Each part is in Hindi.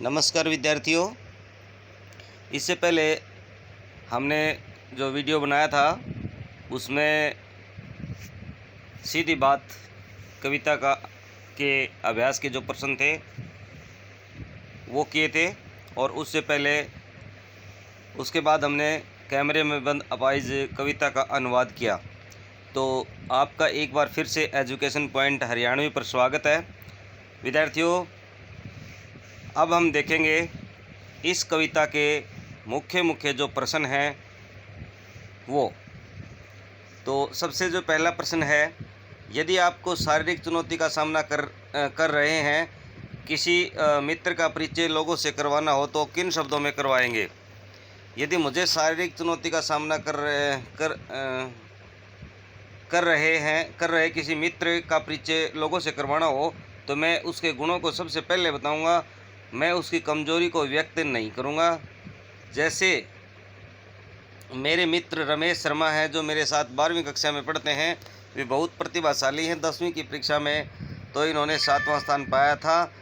नमस्कार विद्यार्थियों। इससे पहले हमने जो वीडियो बनाया था उसमें सीधी बात कविता के अभ्यास के जो प्रश्न थे वो किए थे, और उसके बाद हमने कैमरे में बंद अपाहिज कविता का अनुवाद किया। तो आपका एक बार फिर से एजुकेशन पॉइंट हरियाणवी पर स्वागत है विद्यार्थियों। अब हम देखेंगे इस कविता के मुख्य जो प्रश्न हैं वो। तो सबसे जो पहला प्रश्न है, यदि आपको शारीरिक चुनौती का सामना कर रहे हैं, किसी मित्र का परिचय लोगों से करवाना हो तो किन शब्दों में करवाएंगे। यदि मुझे शारीरिक चुनौती का सामना कर रहे किसी मित्र का परिचय लोगों से करवाना हो तो मैं उसके गुणों को सबसे पहले बताऊंगा। मैं उसकी कमजोरी को व्यक्त नहीं करूंगा। जैसे मेरे मित्र रमेश शर्मा हैं जो मेरे साथ 12वीं कक्षा में पढ़ते हैं। वे बहुत प्रतिभाशाली हैं। 10वीं की परीक्षा में तो इन्होंने 7वां स्थान पाया था।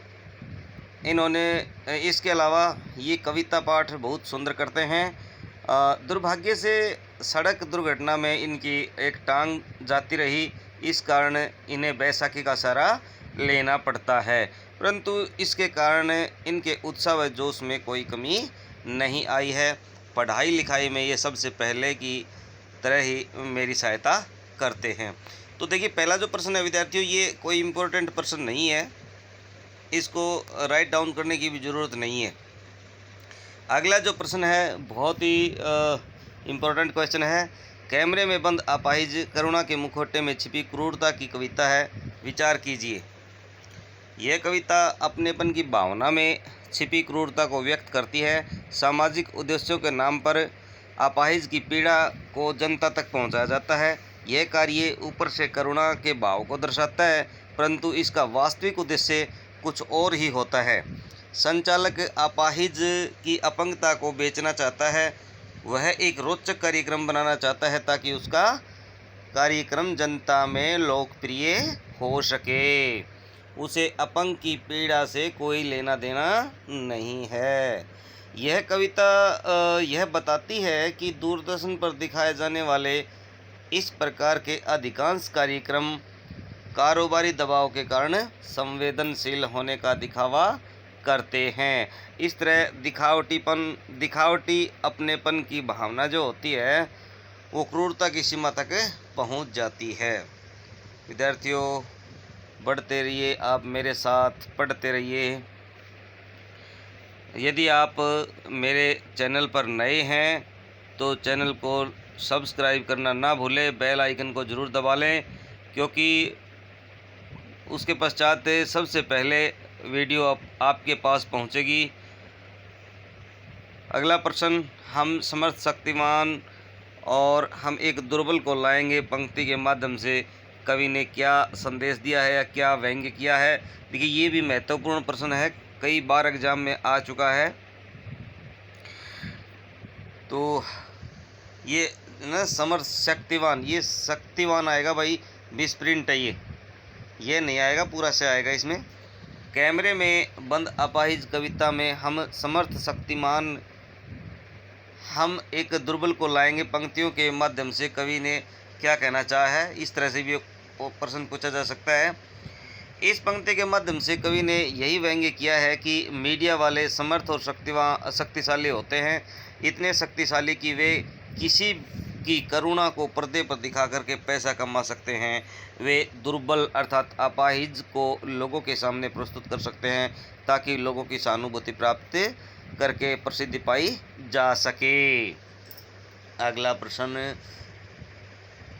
इसके अलावा ये कविता पाठ बहुत सुंदर करते हैं। दुर्भाग्य से सड़क दुर्घटना में इनकी एक टांग जाती रही, इस कारण इन्हें बैसाखी का सहारा लेना पड़ता है, परंतु इसके कारण इनके उत्साह व जोश में कोई कमी नहीं आई है। पढ़ाई लिखाई में ये सबसे पहले की तरह ही मेरी सहायता करते हैं। तो देखिए, पहला जो प्रश्न है विद्यार्थियों, ये कोई इम्पोर्टेंट प्रश्न नहीं है, इसको राइट डाउन करने की भी ज़रूरत नहीं है। अगला जो प्रश्न है बहुत ही इम्पोर्टेंट क्वेश्चन है। कैमरे में बंद अपाहिज करुणा के मुखौटे में छिपी क्रूरता की कविता है, विचार कीजिए। यह कविता अपनेपन की भावना में छिपी क्रूरता को व्यक्त करती है। सामाजिक उद्देश्यों के नाम पर अपाहिज की पीड़ा को जनता तक पहुंचाया जाता है। यह कार्य ऊपर से करुणा के भाव को दर्शाता है, परंतु इसका वास्तविक उद्देश्य कुछ और ही होता है। संचालक अपाहिज की अपंगता को बेचना चाहता है। वह एक रोचक कार्यक्रम बनाना चाहता है ताकि उसका कार्यक्रम जनता में लोकप्रिय हो सके। उसे अपंग की पीड़ा से कोई लेना देना नहीं है। यह कविता यह बताती है कि दूरदर्शन पर दिखाए जाने वाले इस प्रकार के अधिकांश कार्यक्रम कारोबारी दबाव के कारण संवेदनशील होने का दिखावा करते हैं। इस तरह दिखावटी अपनेपन की भावना जो होती है वो क्रूरता की सीमा तक पहुंच जाती है। विद्यार्थियों, बढ़ते रहिए, आप मेरे साथ पढ़ते रहिए। यदि आप मेरे चैनल पर नए हैं तो चैनल को सब्सक्राइब करना ना भूलें, बेल आइकन को ज़रूर दबा लें, क्योंकि उसके पश्चात सबसे पहले वीडियो आपके पास पहुंचेगी। अगला प्रश्न, हम समर्थ शक्तिमान और हम एक दुर्बल को लाएंगे पंक्ति के माध्यम से कवि ने क्या संदेश दिया है या क्या व्यंग्य किया है। देखिए, ये भी महत्वपूर्ण प्रश्न है, कई बार एग्जाम में आ चुका है। तो ये ना समर्थ शक्तिवान, ये शक्तिवान आएगा भाई, विस्प्रिंट है, ये नहीं आएगा, पूरा से आएगा इसमें। कैमरे में बंद अपाहिज कविता में हम समर्थ शक्तिमान हम एक दुर्बल को लाएंगे पंक्तियों के माध्यम से कवि ने क्या कहना चाहा है, इस तरह से भी प्रश्न पूछा जा सकता है। इस पंक्ति के माध्यम से कवि ने यही व्यंग्य किया है कि मीडिया वाले समर्थ और शक्तिशाली होते हैं, इतने शक्तिशाली कि वे किसी की करुणा को पर्दे पर दिखा करके पैसा कमा सकते हैं। वे दुर्बल अर्थात अपाहिज को लोगों के सामने प्रस्तुत कर सकते हैं ताकि लोगों की सहानुभूति प्राप्त करके प्रसिद्धि पाई जा सके। अगला प्रश्न,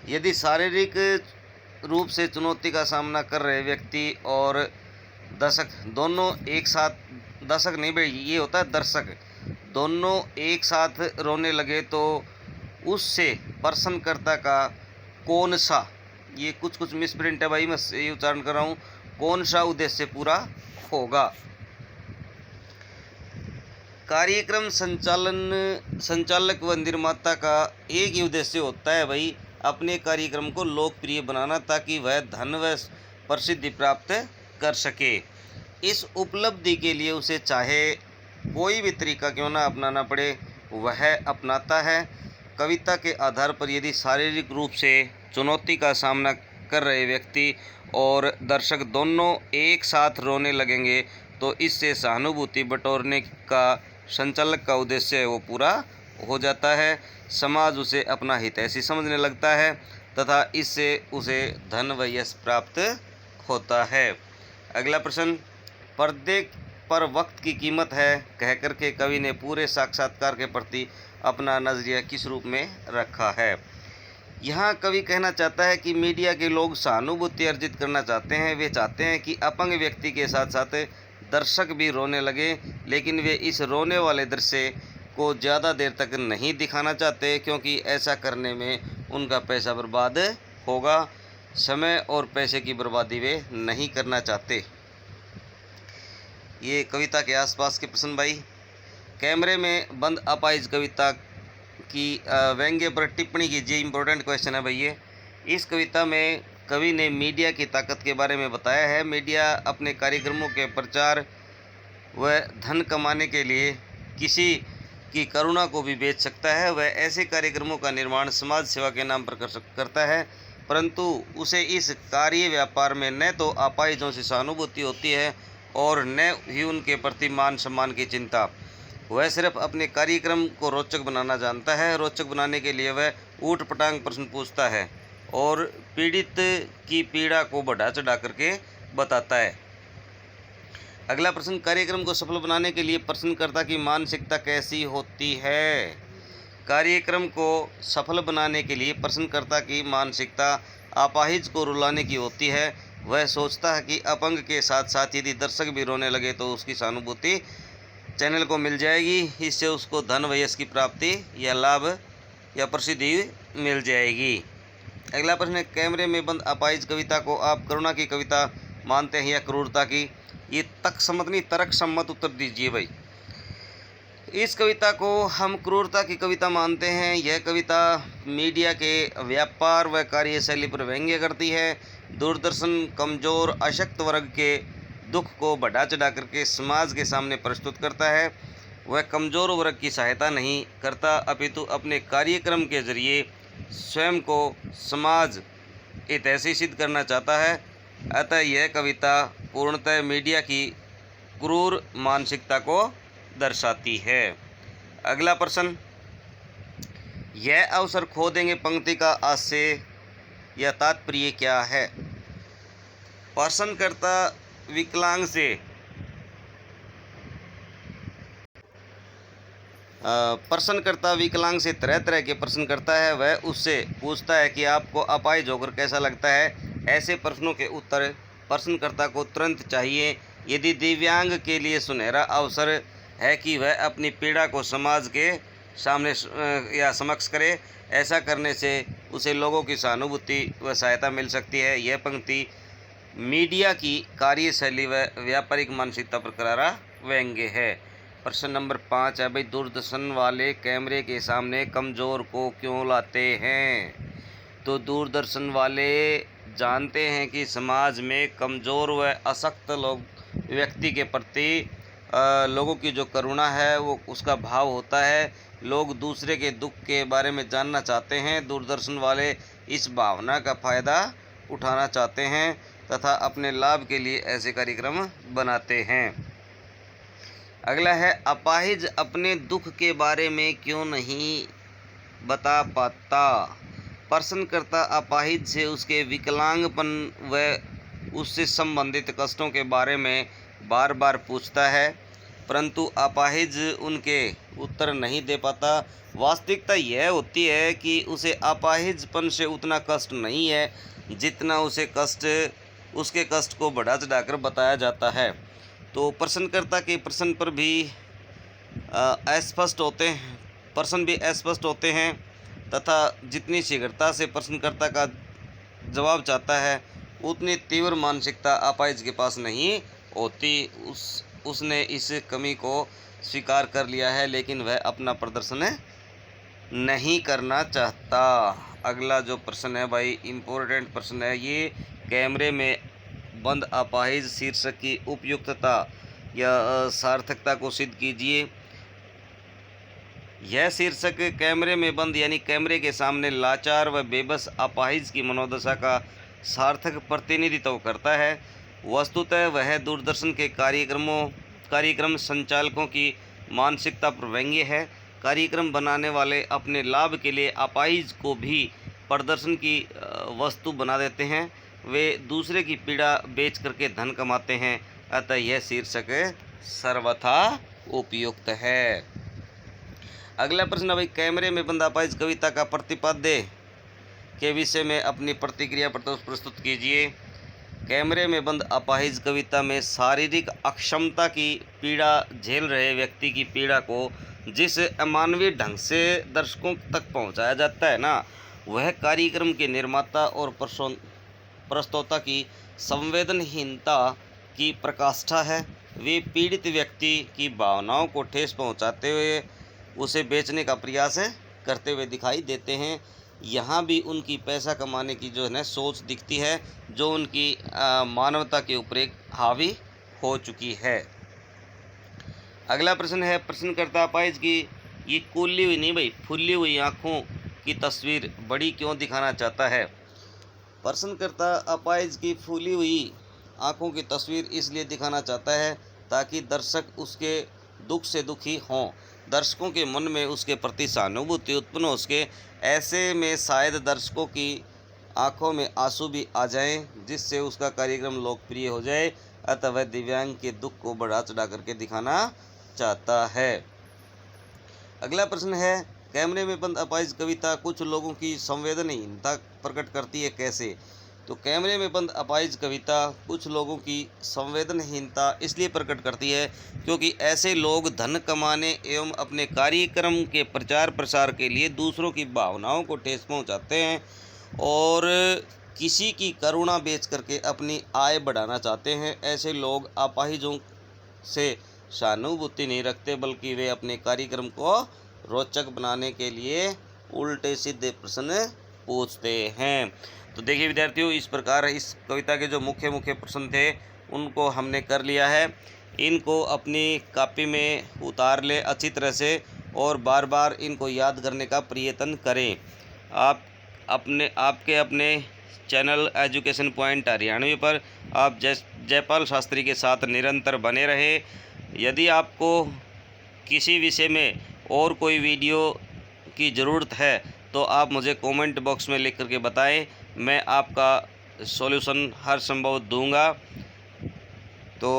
यदि शारीरिक रूप से चुनौती का सामना कर रहे व्यक्ति और दर्शक दोनों एक साथ, दर्शक नहीं भाई, ये होता है दर्शक, दोनों एक साथ रोने लगे तो उससे प्रश्नकर्ता का कौन सा, ये कुछ मिसप्रिंट है भाई, मैं ये उच्चारण कर रहा हूँ, कौन सा उद्देश्य पूरा होगा। कार्यक्रम संचालक व निर्माता का एक ही उद्देश्य होता है भाई, अपने कार्यक्रम को लोकप्रिय बनाना ताकि वह धन व प्रसिद्धि प्राप्त कर सके। इस उपलब्धि के लिए उसे चाहे कोई भी तरीका क्यों ना अपनाना पड़े वह अपनाता है। कविता के आधार पर यदि शारीरिक रूप से चुनौती का सामना कर रहे व्यक्ति और दर्शक दोनों एक साथ रोने लगेंगे तो इससे सहानुभूति बटोरने का संचालक का उद्देश्य है वो पूरा हो जाता है। समाज उसे अपना हितैषी समझने लगता है तथा इससे उसे धन व यश प्राप्त होता है। अगला प्रश्न, पर्दे पर वक्त की कीमत है कह करके कवि ने पूरे साक्षात्कार के प्रति अपना नज़रिया किस रूप में रखा है। यहाँ कवि कहना चाहता है कि मीडिया के लोग सहानुभूति अर्जित करना चाहते हैं। वे चाहते हैं कि अपंग व्यक्ति के साथ साथ दर्शक भी रोने लगे, लेकिन वे इस रोने वाले दृश्य को ज़्यादा देर तक नहीं दिखाना चाहते क्योंकि ऐसा करने में उनका पैसा बर्बाद होगा। समय और पैसे की बर्बादी वे नहीं करना चाहते। ये कविता के आसपास के प्रश्न भाई। कैमरे में बंद अपाहिज कविता की व्यंग्य पर टिप्पणी कीजिए। इम्पोर्टेंट क्वेश्चन है भाई ये। इस कविता में कवि ने मीडिया की ताकत के बारे में बताया है। मीडिया अपने कार्यक्रमों के प्रचार व धन कमाने के लिए किसी की करुणा को भी बेच सकता है। वह ऐसे कार्यक्रमों का निर्माण समाज सेवा के नाम पर करता है, परंतु उसे इस कार्य व्यापार में न तो अपाहिजों से सहानुभूति होती है और न ही उनके प्रति मान सम्मान की चिंता। वह सिर्फ अपने कार्यक्रम को रोचक बनाना जानता है। रोचक बनाने के लिए वह ऊट पटांग प्रश्न पूछता है और पीड़ित की पीड़ा को बढ़ा चढ़ा करके बताता है। अगला प्रश्न, कार्यक्रम को सफल बनाने के लिए प्रश्नकर्ता की मानसिकता कैसी होती है। कार्यक्रम को सफल बनाने के लिए प्रश्नकर्ता की मानसिकता अपाहिज को रुलाने की होती है। वह सोचता है कि अपंग के साथ साथ यदि दर्शक भी रोने लगे तो उसकी सहानुभूति चैनल को मिल जाएगी, इससे उसको धन व यश की प्राप्ति या लाभ या प्रसिद्धि मिल जाएगी। अगला प्रश्न है, कैमरे में बंद अपाहिज कविता को आप करुणा की कविता मानते हैं या क्रूरता की। ये तक सम्मत नहीं तर्क सम्मत उत्तर दीजिए भाई। इस कविता को हम क्रूरता की कविता मानते हैं। यह कविता मीडिया के व्यापार व कार्यशैली पर व्यंग्य करती है। दूरदर्शन कमज़ोर अशक्त वर्ग के दुख को बढ़ा चढ़ा करके समाज के सामने प्रस्तुत करता है। वह कमज़ोर वर्ग की सहायता नहीं करता अपितु अपने कार्यक्रम के जरिए स्वयं को समाज हितैषी सिद्ध करना चाहता है। अतः यह कविता पूर्णतः मीडिया की क्रूर मानसिकता को दर्शाती है। अगला प्रश्न, यह अवसर खो देंगे पंक्ति का आशय या तात्पर्य क्या है। प्रश्नकर्ता विकलांग से तरह तरह के प्रश्न करता है। वह उससे पूछता है कि आपको अपाहिज होकर कैसा लगता है। ऐसे प्रश्नों के उत्तर प्रश्नकर्ता को तुरंत चाहिए। यदि दिव्यांग के लिए सुनहरा अवसर है कि वह अपनी पीड़ा को समाज के सामने या समक्ष करे, ऐसा करने से उसे लोगों की सहानुभूति व सहायता मिल सकती है। यह पंक्ति मीडिया की कार्यशैली व व्यापारिक मानसिकता पर करारा व्यंग्य है। प्रश्न नंबर 5 है भाई, दूरदर्शन वाले कैमरे के सामने कमज़ोर को क्यों लाते हैं। तो दूरदर्शन वाले जानते हैं कि समाज में कमज़ोर व अशक्त व्यक्ति के प्रति लोगों की जो करुणा है वो उसका भाव होता है। लोग दूसरे के दुख के बारे में जानना चाहते हैं। दूरदर्शन वाले इस भावना का फ़ायदा उठाना चाहते हैं तथा अपने लाभ के लिए ऐसे कार्यक्रम बनाते हैं। अगला है, अपाहिज अपने दुख के बारे में क्यों नहीं बता पाता। प्रश्नकर्ता अपाहिज से उसके विकलांगपन व उससे संबंधित कष्टों के बारे में बार बार पूछता है, परंतु अपाहिज उनके उत्तर नहीं दे पाता। वास्तविकता यह होती है कि उसे अपाहिजपन से उतना कष्ट नहीं है जितना उसके कष्ट को बढ़ा चढ़ाकर बताया जाता है। तो प्रश्नकर्ता के प्रश्न पर भी अस्पष्ट होते हैं तथा जितनी शीघ्रता से प्रश्नकर्ता का जवाब चाहता है उतनी तीव्र मानसिकता अपाहिज के पास नहीं होती। उसने इस कमी को स्वीकार कर लिया है लेकिन वह अपना प्रदर्शन नहीं करना चाहता। अगला जो प्रश्न है भाई, इम्पोर्टेंट प्रश्न है ये। कैमरे में बंद अपाहिज शीर्षक की उपयुक्तता या सार्थकता को सिद्ध कीजिए। यह शीर्षक कैमरे में बंद यानी कैमरे के सामने लाचार व बेबस अपाहिज की मनोदशा का सार्थक प्रतिनिधित्व करता है। वस्तुतः वह दूरदर्शन के कार्यक्रम संचालकों की मानसिकता पर व्यंग्य है। कार्यक्रम बनाने वाले अपने लाभ के लिए अपाहिज को भी प्रदर्शन की वस्तु बना देते हैं। वे दूसरे की पीड़ा बेच करके धन कमाते हैं। अतः यह शीर्षक सर्वथा उपयुक्त है। अगला प्रश्न, भाई कैमरे में बंद अपाहिज कविता का प्रतिपाद्य के विषय में अपनी प्रतिक्रिया प्रस्तुत कीजिए। कैमरे में बंद अपाहिज कविता में शारीरिक अक्षमता की पीड़ा झेल रहे व्यक्ति की पीड़ा को जिस अमानवीय ढंग से दर्शकों तक पहुंचाया जाता है ना, वह कार्यक्रम के निर्माता और प्रस्तोता की संवेदनहीनता की प्रकाष्ठा है। वे पीड़ित व्यक्ति की भावनाओं को ठेस पहुंचाते हुए उसे बेचने का प्रयास करते हुए दिखाई देते हैं। यहाँ भी उनकी पैसा कमाने की जो है ना सोच दिखती है, जो उनकी मानवता के ऊपर एक हावी हो चुकी है। अगला प्रश्न है, प्रश्नकर्ता अपाहिज की ये कूली हुई नहीं भाई फूली हुई आँखों की तस्वीर बड़ी क्यों दिखाना चाहता है। प्रश्नकर्ता अपाहिज की फूली हुई आँखों की तस्वीर इसलिए दिखाना चाहता है ताकि दर्शक उसके दुख से दुखी हों, दर्शकों के मन में उसके प्रति सहानुभूति उत्पन्न हो सके। ऐसे में शायद दर्शकों की आंखों में आंसू भी आ जाएं, जिससे उसका कार्यक्रम लोकप्रिय हो जाए। अतः वह दिव्यांग के दुख को बढ़ा चढ़ा करके दिखाना चाहता है। अगला प्रश्न है, कैमरे में बंद अपाहिज कविता कुछ लोगों की संवेदनहीनता प्रकट करती है, कैसे। तो कैमरे में बंद अपाहिज कविता कुछ लोगों की संवेदनहीनता इसलिए प्रकट करती है क्योंकि ऐसे लोग धन कमाने एवं अपने कार्यक्रम के प्रचार प्रसार के लिए दूसरों की भावनाओं को ठेस पहुंचाते हैं और किसी की करुणा बेच करके अपनी आय बढ़ाना चाहते हैं। ऐसे लोग अपाहिजों से सहानुभूति नहीं रखते, बल्कि वे अपने कार्यक्रम को रोचक बनाने के लिए उल्टे सीधे प्रश्न पूछते हैं। तो देखिए विद्यार्थियों, इस प्रकार इस कविता के जो मुख्य प्रश्न थे उनको हमने कर लिया है। इनको अपनी कॉपी में उतार लें अच्छी तरह से और बार बार इनको याद करने का प्रयत्न करें। आपके अपने चैनल एजुकेशन पॉइंट हरियाणवी पर आप जयपाल शास्त्री के साथ निरंतर बने रहें। यदि आपको किसी विषय में और कोई वीडियो की ज़रूरत है तो आप मुझे कमेंट बॉक्स में लिख करके बताएं, मैं आपका सॉल्यूशन हर संभव दूंगा। तो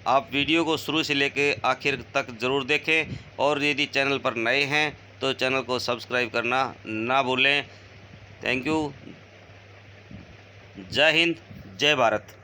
आप वीडियो को शुरू से लेकर आखिर तक ज़रूर देखें और यदि चैनल पर नए हैं तो चैनल को सब्सक्राइब करना ना भूलें। Thank you. जय हिंद, जय भारत।